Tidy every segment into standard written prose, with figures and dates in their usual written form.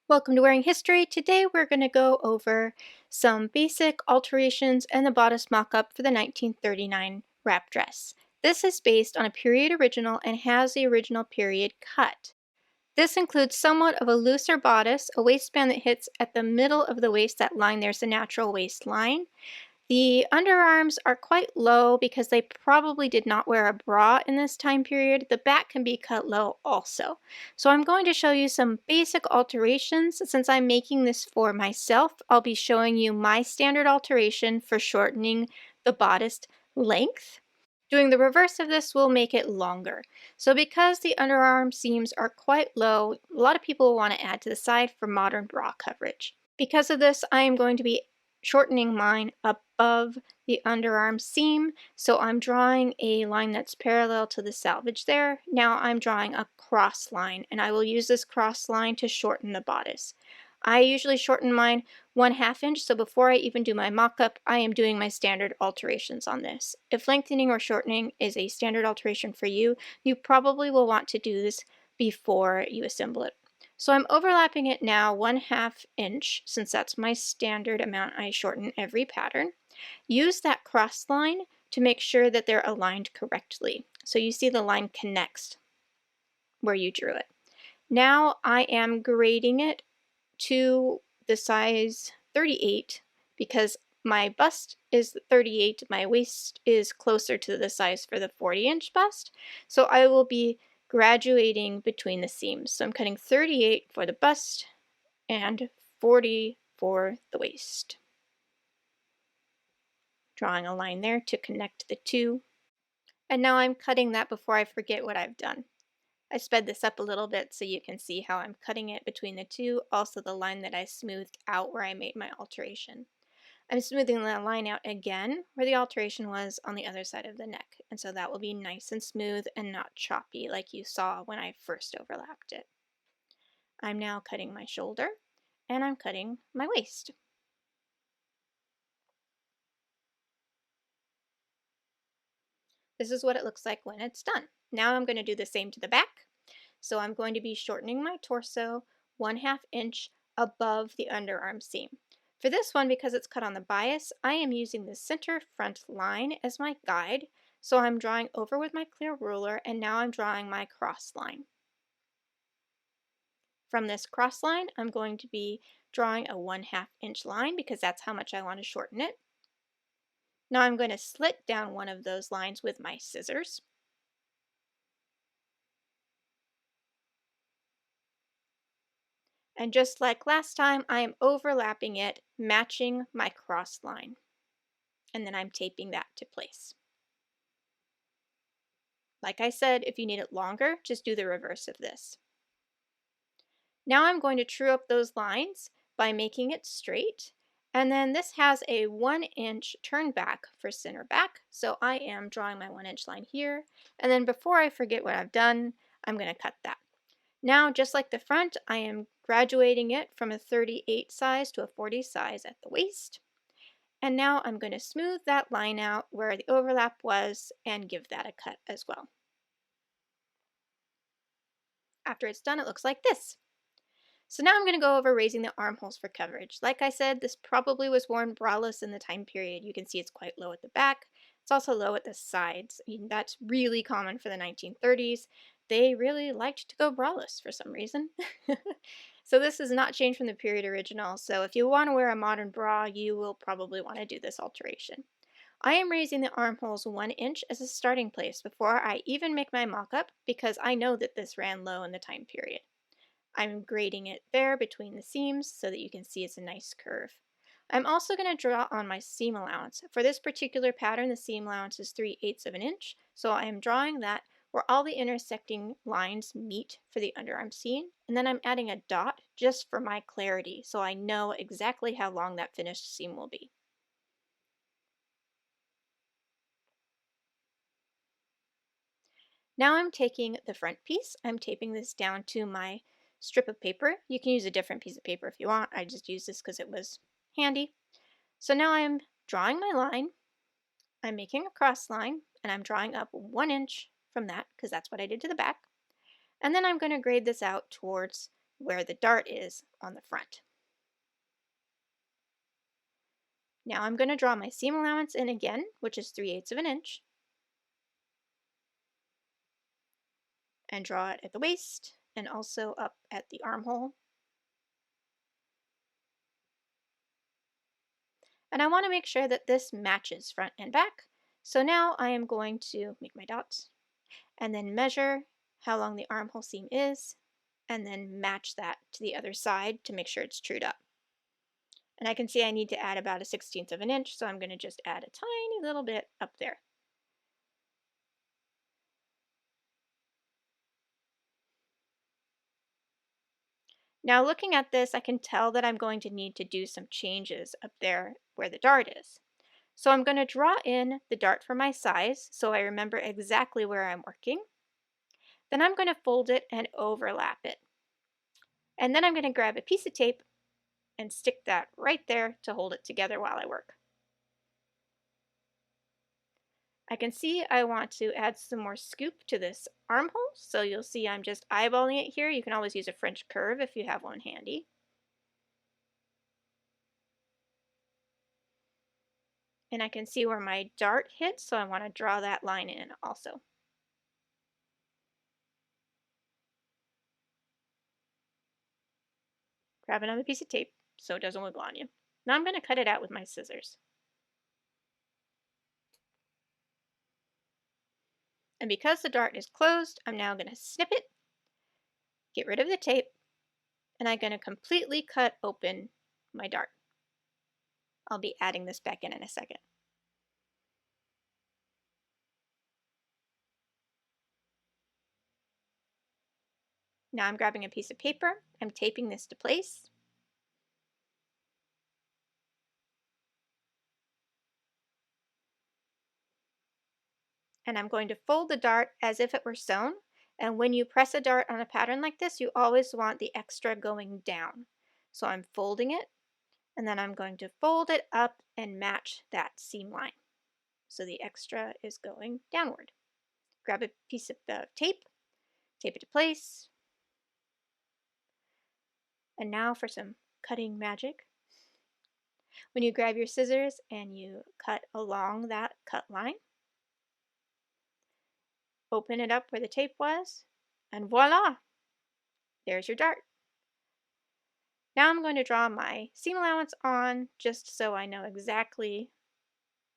Welcome to Wearing History. Today we're going to go over some basic alterations and the bodice mock-up for the 1939 wrap dress. This is based on a period original and has the original period cut. This includes somewhat of a looser bodice, a waistband that hits at the middle of the waist. That line there's the natural waistline. The underarms are quite low because they probably did not wear a bra in this time period. The back can be cut low also. So I'm going to show you some basic alterations. Since I'm making this for myself, I'll be showing you my standard alteration for shortening the bodice length. Doing the reverse of this will make it longer. So because the underarm seams are quite low, a lot of people want to add to the side for modern bra coverage. Because of this, I am going to be shortening mine above the underarm seam. So I'm drawing a line that's parallel to the selvage there. Now I'm drawing a cross line, and I will use this cross line to shorten the bodice. I usually shorten mine 1/2 inch, so before I even do my mock-up, I am doing my standard alterations on this. If lengthening or shortening is a standard alteration for you, you probably will want to do this before you assemble it. So I'm overlapping it now 1/2 inch, since that's my standard amount I shorten every pattern. Use that cross line to make sure that they're aligned correctly. So you see the line connects where you drew it. Now I am grading it to the size 38 because my bust is 38, my waist is closer to the size for the 40-inch bust. So I will be graduating between the seams. So I'm cutting 38 for the bust and 40 for the waist. Drawing a line there to connect the two. And now I'm cutting that before I forget what I've done. I sped this up a little bit so you can see how I'm cutting it between the two, also the line that I smoothed out where I made my alteration. I'm smoothing the line out again where the alteration was on the other side of the neck, and so that will be nice and smooth and not choppy like you saw when I first overlapped it. I'm now cutting my shoulder, and I'm cutting my waist. This is what it looks like when it's done. Now I'm going to do the same to the back. So I'm going to be shortening my torso 1/2 inch above the underarm seam. For this one, because it's cut on the bias, I am using the center front line as my guide. So I'm drawing over with my clear ruler, and now I'm drawing my cross line. From this cross line, I'm going to be drawing a 1/2 inch line because that's how much I want to shorten it. Now I'm going to slit down one of those lines with my scissors. And just like last time, I am overlapping it, matching my cross line. And then I'm taping that to place. Like I said, if you need it longer, just do the reverse of this. Now I'm going to true up those lines by making it straight. And then this has a 1-inch turn back for center back. So I am drawing my 1-inch line here. And then before I forget what I've done, I'm going to cut that. Now, just like the front, I am graduating it from a 38 size to a 40 size at the waist. And now I'm going to smooth that line out where the overlap was and give that a cut as well. After it's done, it looks like this. So now I'm going to go over raising the armholes for coverage. Like I said, this probably was worn braless in the time period. You can see it's quite low at the back. It's also low at the sides. That's really common for the 1930s. They really liked to go braless for some reason. So this has not changed from the period original. So if you want to wear a modern bra, you will probably want to do this alteration. I am raising the armholes 1 inch as a starting place before I even make my mock-up because I know that this ran low in the time period. I'm grading it there between the seams so that you can see it's a nice curve. I'm also going to draw on my seam allowance. For this particular pattern, the seam allowance is 3/8 of an inch, so I am drawing that where all the intersecting lines meet for the underarm seam, and then I'm adding a dot just for my clarity so I know exactly how long that finished seam will be. Now I'm taking the front piece, I'm taping this down to my strip of paper. You can use a different piece of paper if you want. I just used this because it was handy. So now I'm drawing my line, I'm making a cross line, and I'm drawing up 1 inch from that because that's what I did to the back. And then I'm going to grade this out towards where the dart is on the front. Now I'm going to draw my seam allowance in again, which is 3/8 of an inch, and draw it at the waist and also up at the armhole. And I want to make sure that this matches front and back. So now I am going to make my dots and then measure how long the armhole seam is and then match that to the other side to make sure it's trued up. And I can see I need to add about a 1/16 of an inch, so I'm going to just add a tiny little bit up there. Now looking at this, I can tell that I'm going to need to do some changes up there where the dart is. So I'm going to draw in the dart for my size so I remember exactly where I'm working. Then I'm going to fold it and overlap it. And then I'm going to grab a piece of tape and stick that right there to hold it together while I work. I can see I want to add some more scoop to this armhole, so you'll see I'm just eyeballing it here. You can always use a French curve if you have one handy. And I can see where my dart hits, so I want to draw that line in also. Grab another piece of tape so it doesn't wiggle on you. Now I'm going to cut it out with my scissors. And because the dart is closed, I'm now going to snip it, get rid of the tape, and I'm going to completely cut open my dart. I'll be adding this back in a second. Now I'm grabbing a piece of paper, I'm taping this to place. And I'm going to fold the dart as if it were sewn. And when you press a dart on a pattern like this, you always want the extra going down. So I'm folding it, and then I'm going to fold it up and match that seam line. So the extra is going downward. Grab a piece of tape, tape it to place. And now for some cutting magic. When you grab your scissors and you cut along that cut line, open it up where the tape was, and voila! There's your dart. Now I'm going to draw my seam allowance on just so I know exactly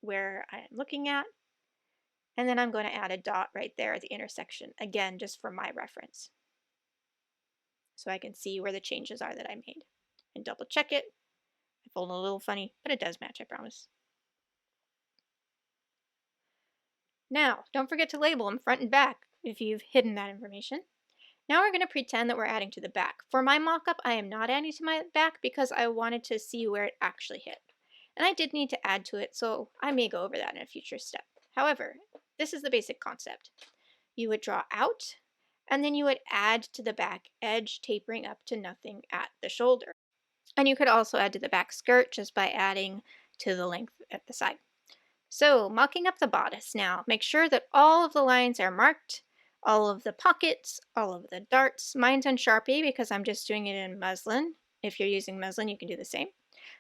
where I am looking at. And then I'm going to add a dot right there at the intersection, again, just for my reference. So I can see where the changes are that I made. And double check it. I fold a little funny, but it does match, I promise. Now, don't forget to label them front and back if you've hidden that information. Now we're going to pretend that we're adding to the back. For my mock-up, I am not adding to my back because I wanted to see where it actually hit. And I did need to add to it, so I may go over that in a future step. However, this is the basic concept. You would draw out, and then you would add to the back edge, tapering up to nothing at the shoulder. And you could also add to the back skirt just by adding to the length at the side. So, mocking up the bodice now. Make sure that all of the lines are marked, all of the pockets, all of the darts. Mine's on Sharpie because I'm just doing it in muslin. If you're using muslin, you can do the same.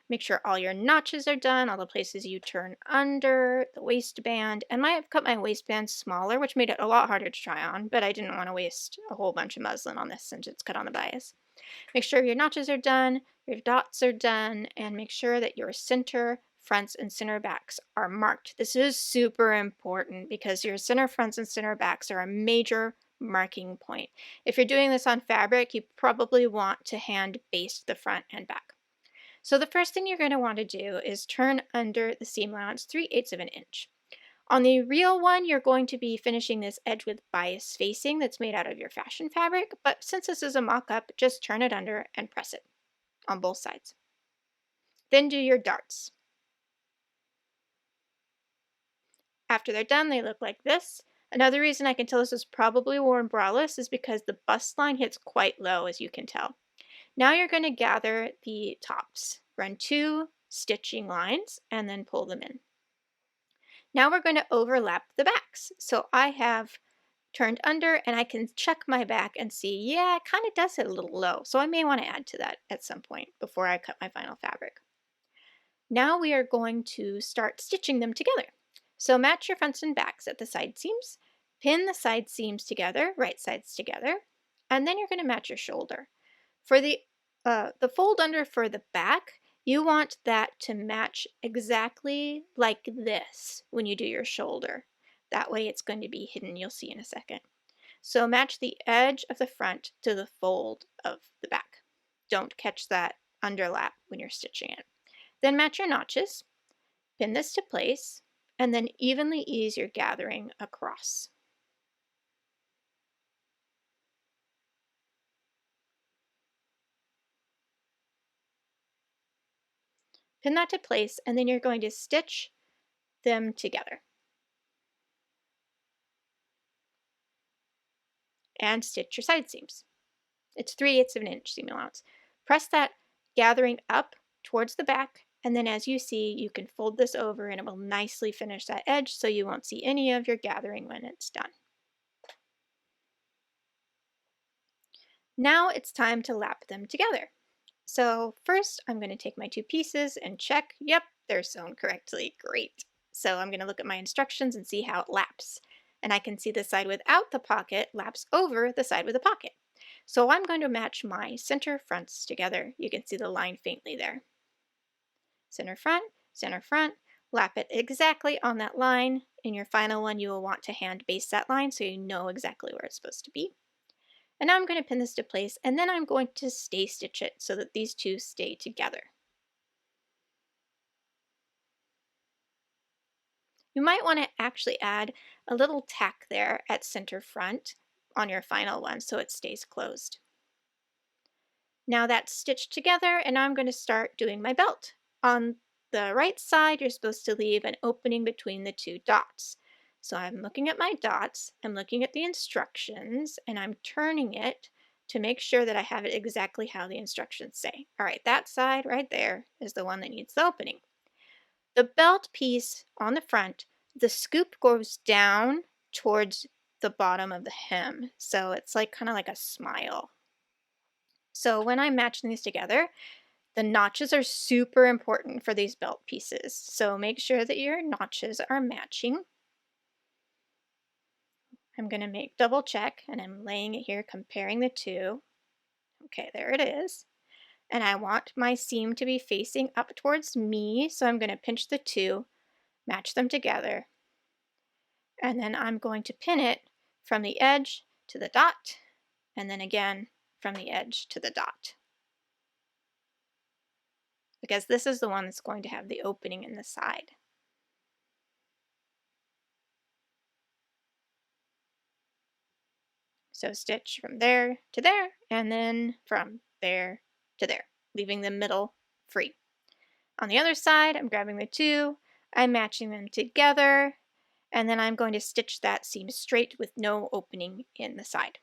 Make sure all your notches are done, all the places you turn under, the waistband. And I've cut my waistband smaller, which made it a lot harder to try on, but I didn't want to waste a whole bunch of muslin on this since it's cut on the bias. Make sure your notches are done, your dots are done, and make sure that your center fronts and center backs are marked. This is super important because your center fronts and center backs are a major marking point. If you're doing this on fabric, you probably want to hand baste the front and back. So the first thing you're going to want to do is turn under the seam allowance 3/8 of an inch. On the real one, you're going to be finishing this edge with bias facing that's made out of your fashion fabric, but since this is a mock-up, just turn it under and press it on both sides. Then do your darts. After they're done, they look like this. Another reason I can tell this is probably worn braless is because the bust line hits quite low, as you can tell. Now you're going to gather the tops. Run 2 stitching lines and then pull them in. Now we're going to overlap the backs. So I have turned under, and I can check my back and see, yeah, it kind of does hit a little low. So I may want to add to that at some point before I cut my final fabric. Now we are going to start stitching them together. So match your fronts and backs at the side seams, pin the side seams together, right sides together, and then you're going to match your shoulder. For the fold under for the back, you want that to match exactly like this when you do your shoulder. That way it's going to be hidden, you'll see in a second. So match the edge of the front to the fold of the back. Don't catch that underlap when you're stitching it. Then match your notches, pin this to place, and then evenly ease your gathering across. Pin that to place, and then you're going to stitch them together. And stitch your side seams. It's 3/8 of an inch seam allowance. Press that gathering up towards the back, and then as you see, you can fold this over and it will nicely finish that edge so you won't see any of your gathering when it's done. Now it's time to lap them together. So first I'm going to take my two pieces and check, yep, they're sewn correctly, great. So I'm going to look at my instructions and see how it laps. And I can see the side without the pocket laps over the side with the pocket. So I'm going to match my center fronts together. You can see the line faintly there. Center front, lap it exactly on that line. In your final one, you will want to hand base that line so you know exactly where it's supposed to be. And now I'm going to pin this to place, and then I'm going to stay stitch it so that these two stay together. You might want to actually add a little tack there at center front on your final one so it stays closed. Now that's stitched together, and I'm going to start doing my belt. On the right side, you're supposed to leave an opening between the two dots. So I'm looking at my dots, I'm looking at the instructions, and I'm turning it to make sure that I have it exactly how the instructions say. All right, that side right there is the one that needs the opening. The belt piece on the front, the scoop goes down towards the bottom of the hem. So it's like kind of like a smile. So when I'm matching these together, the notches are super important for these belt pieces. So make sure that your notches are matching. I'm going to make double check, and I'm laying it here comparing the two. Okay, there it is. And I want my seam to be facing up towards me, so I'm going to pinch the two, match them together, and then I'm going to pin it from the edge to the dot, and then again from the edge to the dot. Because this is the one that's going to have the opening in the side. So stitch from there to there, and then from there to there, leaving the middle free. On the other side, I'm grabbing the two, I'm matching them together, and then I'm going to stitch that seam straight with no opening in the side.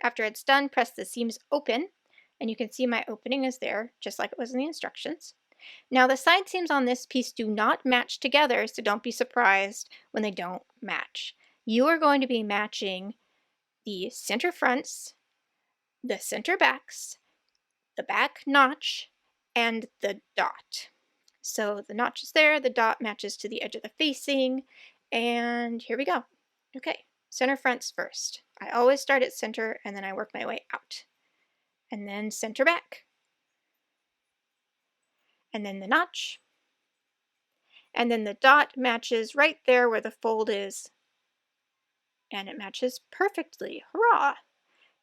After it's done, press the seams open, and you can see my opening is there, just like it was in the instructions. Now the side seams on this piece do not match together, so don't be surprised when they don't match. You are going to be matching the center fronts, the center backs, the back notch, and the dot. So the notch is there, the dot matches to the edge of the facing, and here we go. Okay, center fronts first. I always start at center and then I work my way out. And then center back. And then the notch. And then the dot matches right there where the fold is. And it matches perfectly. Hurrah!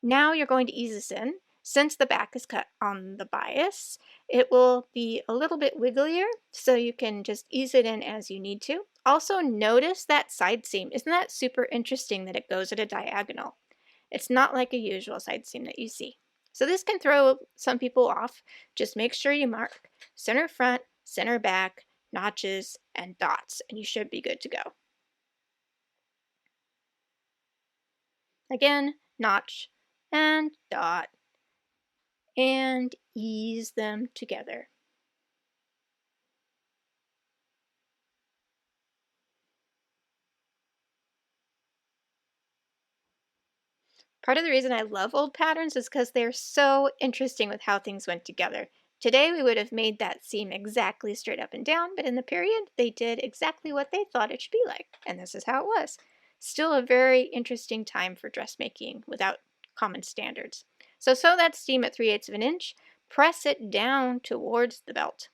Now you're going to ease this in. Since the back is cut on the bias, it will be a little bit wigglier, so you can just ease it in as you need to. Also notice that side seam. Isn't that super interesting that it goes at a diagonal? It's not like a usual side seam that you see. So this can throw some people off. Just make sure you mark center front, center back, notches, and dots, and you should be good to go. Again, notch and dot and ease them together. Part of the reason I love old patterns is because they're so interesting with how things went together. Today we would have made that seam exactly straight up and down, but in the period they did exactly what they thought it should be like, and this is how it was. Still a very interesting time for dressmaking without common standards. So sew that seam at 3/8 of an inch, press it down towards the belt.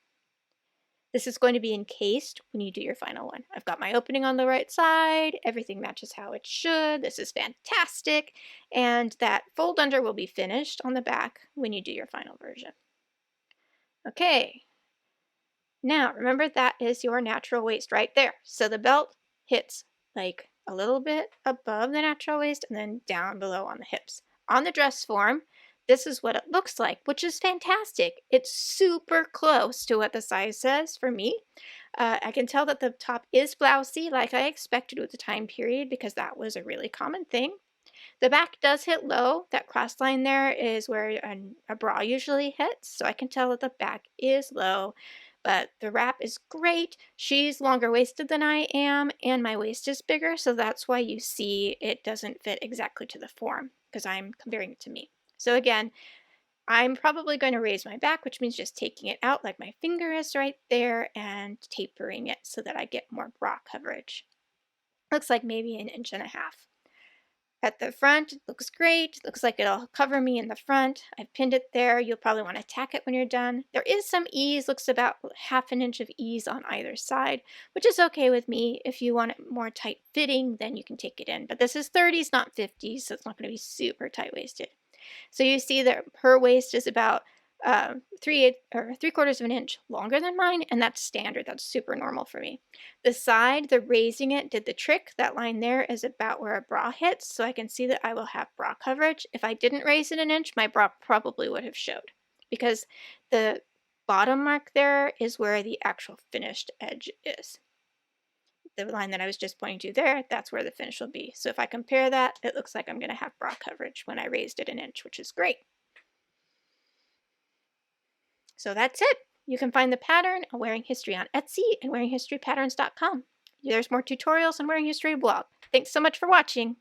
This is going to be encased when you do your final one. I've got my opening on the right side. Everything matches how it should. This is fantastic. And that fold under will be finished on the back when you do your final version. Okay. Now, remember that is your natural waist right there. So the belt hits like a little bit above the natural waist and then down below on the hips. On the dress form, this is what it looks like, which is fantastic. It's super close to what the size says for me. I can tell that the top is blousey like I expected with the time period because that was a really common thing. The back does hit low. That cross line there is where a bra usually hits, so I can tell that the back is low. But the wrap is great. She's longer waisted than I am, and my waist is bigger, so that's why you see it doesn't fit exactly to the form, because I'm comparing it to me. So again, I'm probably going to raise my back, which means just taking it out like my finger is right there and tapering it so that I get more bra coverage. Looks like maybe 1.5 inches. At the front, it looks great. Looks like it'll cover me in the front. I've pinned it there. You'll probably want to tack it when you're done. There is some ease, looks about 1/2 inch of ease on either side, which is okay with me. If you want it more tight fitting, then you can take it in. But this is 30s, not 50s, so it's not going to be super tight-waisted. So you see that her waist is about 3/4 of an inch longer than mine, and that's standard. That's super normal for me. The side, the raising it did the trick. That line there is about where a bra hits, so I can see that I will have bra coverage. If I didn't raise it an inch, my bra probably would have showed because the bottom mark there is where the actual finished edge is. The line that I was just pointing to there, that's where the finish will be. So if I compare that, it looks like I'm going to have bra coverage when I raised it an inch, which is great. So that's it. You can find the pattern on Wearing History on Etsy and wearinghistorypatterns.com. There's more tutorials on Wearing History blog. Thanks so much for watching.